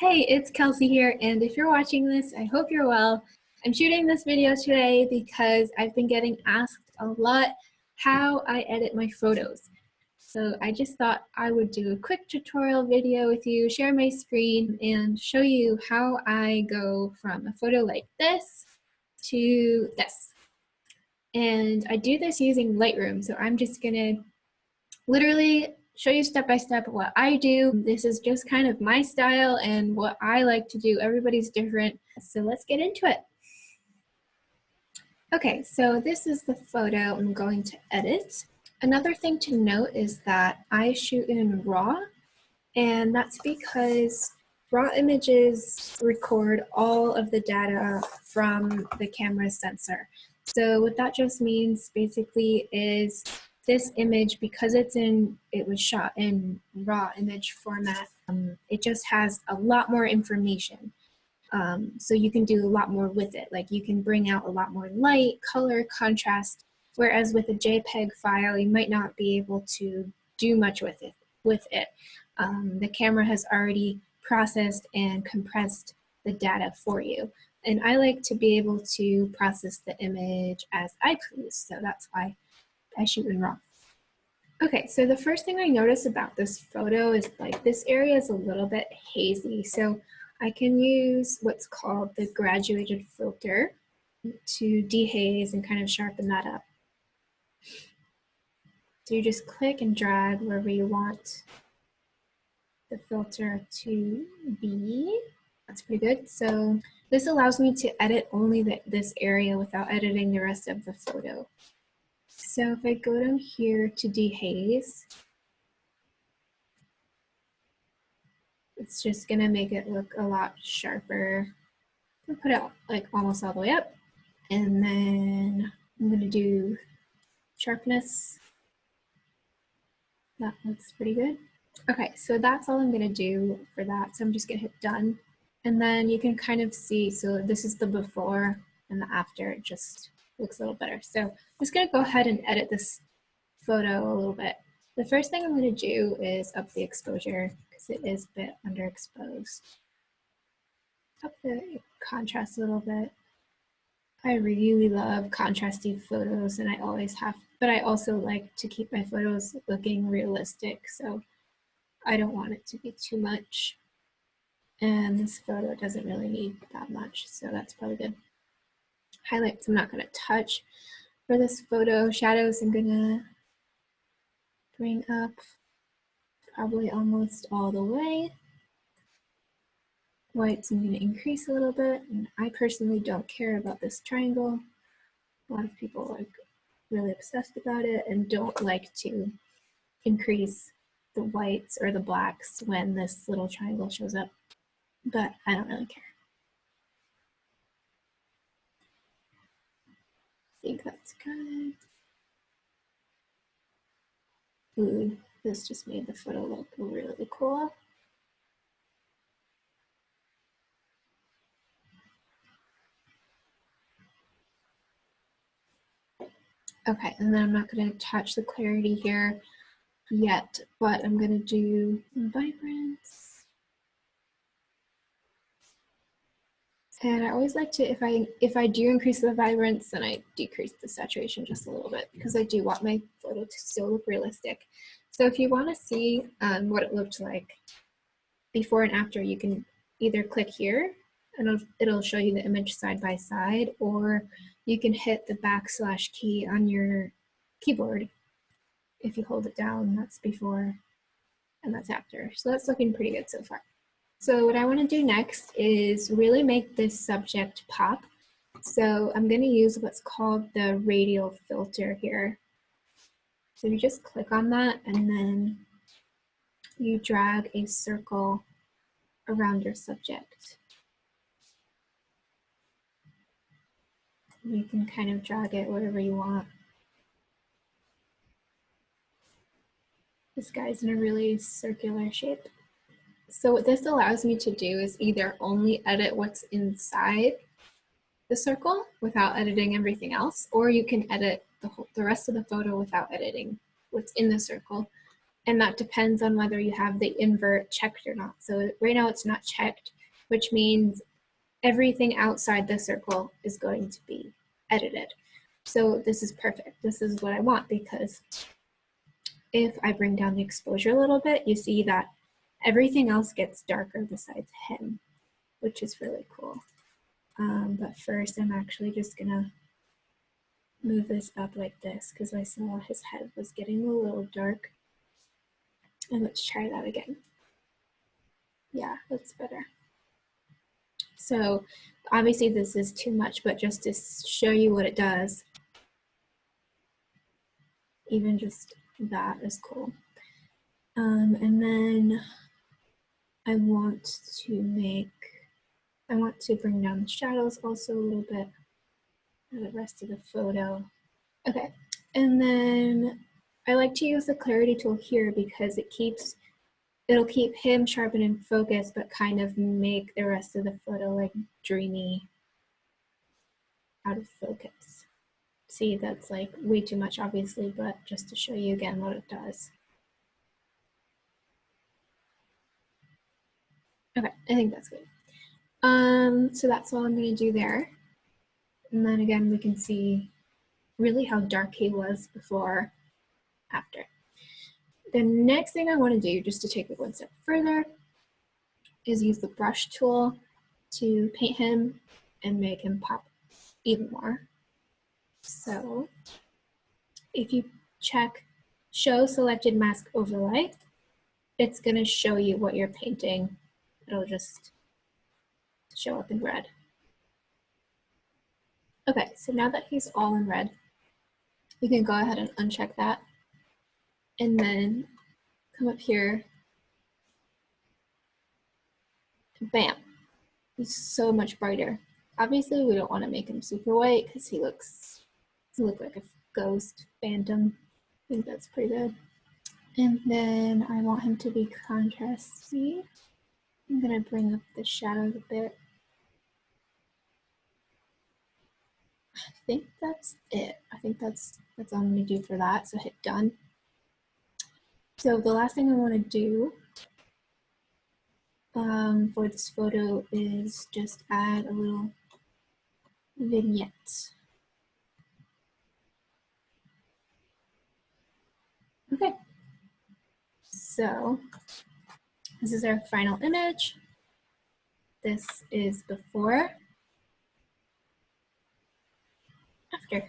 Hey, it's Kelsey here, and if you're watching this, I hope you're well. I'm shooting this video today because I've been getting asked a lot how I edit my photos. So I just thought I would do a quick tutorial video with you, share my screen, and show you how I go from a photo like this to this. And I do this using Lightroom, so I'm just gonna literally show you step by step what I do. This is just kind of my style and what I like to do. Everybody's different. So let's get into it. Okay, so this is the photo I'm going to edit. Another thing to note is that I shoot in RAW, and that's because RAW images record all of the data from the camera's sensor. So what that just means basically is this image, because it was shot in raw image format, it just has a lot more information. So you can do a lot more with it. Like you can bring out a lot more light, color, contrast, whereas with a JPEG file, you might not be able to do much with it. The camera has already processed and compressed the data for you. And I like to be able to process the image as I please, so that's why I shoot in RAW. Okay, so the first thing I notice about this photo is like this area is a little bit hazy, so I can use what's called the graduated filter to dehaze and kind of sharpen that up. So you just click and drag wherever you want the filter to be. That's pretty good. So this allows me to edit only this area without editing the rest of the photo. So if I go down here to dehaze, it's just gonna make it look a lot sharper. I'll put it like almost all the way up. And then I'm gonna do sharpness. That looks pretty good. Okay, so that's all I'm gonna do for that. So I'm just gonna hit done. And then you can kind of see, so this is the before and the after, it just looks a little better. So I'm just gonna go ahead and edit this photo a little bit. The first thing I'm gonna do is up the exposure because it is a bit underexposed. Up the contrast a little bit. I really love contrasty photos, and I always have, but I also like to keep my photos looking realistic, so I don't want it to be too much. And this photo doesn't really need that much, so that's probably good. Highlights I'm not gonna touch. For this photo, shadows I'm gonna bring up probably almost all the way. Whites I'm gonna increase a little bit, and I personally don't care about this triangle. A lot of people are really obsessed about it and don't like to increase the whites or the blacks when this little triangle shows up, but I don't really care. I think that's good. Ooh, this just made the photo look really cool. Okay, and then I'm not going to touch the clarity here yet, but I'm going to do vibrance. And I always like to, if I do increase the vibrance, then I decrease the saturation just a little bit because I do want my photo to still look realistic. So if you want to see what it looked like before and after, you can either click here and it'll show you the image side by side, or you can hit the / key on your keyboard. If you hold it down, that's before and that's after. So that's looking pretty good so far. So what I want to do next is really make this subject pop. So I'm going to use what's called the radial filter here. So you just click on that and then you drag a circle around your subject. You can kind of drag it wherever you want. This guy's in a really circular shape. So what this allows me to do is either only edit what's inside the circle without editing everything else, or you can edit the rest of the photo without editing what's in the circle. And that depends on whether you have the invert checked or not. So right now it's not checked, which means everything outside the circle is going to be edited. So this is perfect. This is what I want, because if I bring down the exposure a little bit, you see that everything else gets darker besides him, which is really cool. But first I'm actually just gonna move this up like this because I saw his head was getting a little dark. And let's try that again. Yeah, that's better. So obviously this is too much, but just to show you what it does, even just that is cool. And then I want to bring down the shadows also a little bit for the rest of the photo. Okay, and then I like to use the clarity tool here because it'll keep him sharp and in focus, but kind of make the rest of the photo like dreamy, out of focus. See, that's like way too much obviously, but just to show you again what it does. Okay, I think that's good. So that's all I'm gonna do there. And then again, we can see really how dark he was before, after. The next thing I wanna do, just to take it one step further, is use the brush tool to paint him and make him pop even more. So if you check show selected mask overlay, it's gonna show you what you're painting. It'll just show up in red. Okay, so now that he's all in red, you can go ahead and uncheck that and then come up here. Bam, he's so much brighter. Obviously we don't want to make him super white because he looks like a ghost phantom. I think that's pretty good. And then I want him to be contrasty. I'm gonna bring up the shadows a bit. I think that's it. I think that's all I'm gonna do for that. So hit done. So the last thing I want to do for this photo is just add a little vignette. Okay, so this is our final image. This is before, after.